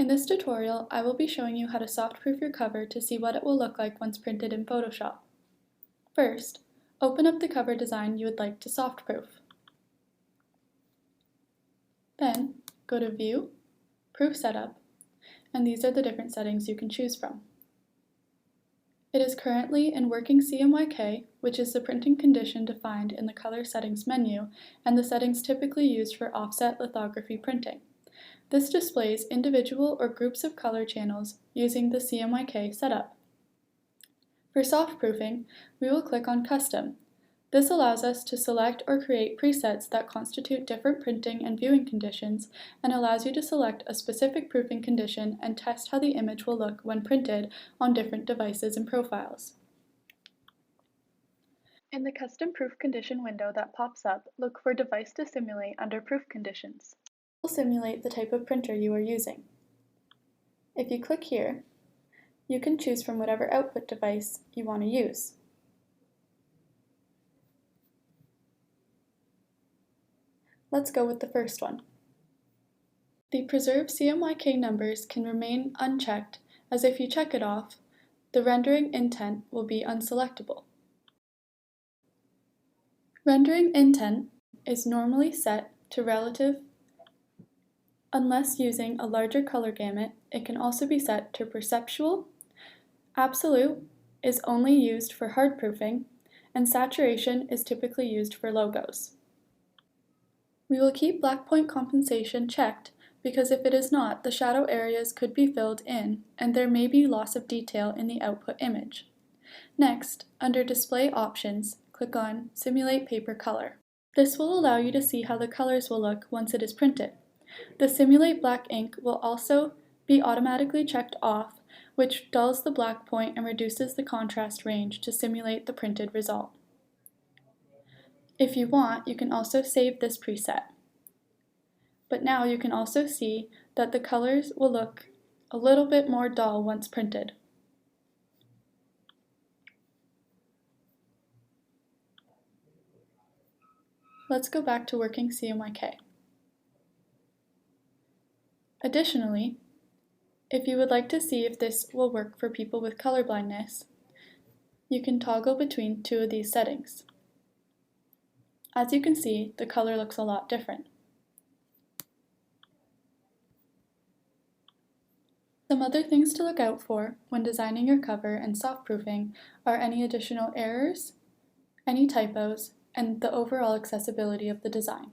In this tutorial, I will be showing you how to softproof your cover to see what it will look like once printed in Photoshop. First, open up the cover design you would like to softproof. Then, go to View, Proof Setup, and these are the different settings you can choose from. It is currently in working CMYK, which is the printing condition defined in the Color Settings menu and the settings typically used for offset lithography printing. This displays individual or groups of color channels using the CMYK setup. For softproofing, we will click on Custom. This allows us to select or create presets that constitute different printing and viewing conditions and allows you to select a specific proofing condition and test how the image will look when printed on different devices and profiles. In the Custom Proof Condition window that pops up, look for Device to Simulate under Proof Conditions. It will simulate the type of printer you are using. If you click here, you can choose from whatever output device you want to use. Let's go with the first one. The Preserve CMYK numbers can remain unchecked, as if you check it off, the rendering intent will be unselectable. Rendering intent is normally set to relative. Unless using a larger color gamut, it can also be set to perceptual. Absolute is only used for hard proofing, and saturation is typically used for logos. We will keep black point compensation checked because if it is not, the shadow areas could be filled in and there may be loss of detail in the output image. Next, under Display Options, click on Simulate Paper Color. This will allow you to see how the colors will look once it is printed. The Simulate Black Ink will also be automatically checked off, which dulls the black point and reduces the contrast range to simulate the printed result. If you want, you can also save this preset. But now you can also see that the colors will look a little bit more dull once printed. Let's go back to working CMYK. Additionally, if you would like to see if this will work for people with color blindness, you can toggle between two of these settings. As you can see, the color looks a lot different. Some other things to look out for when designing your cover and softproofing are any additional errors, any typos, and the overall accessibility of the design.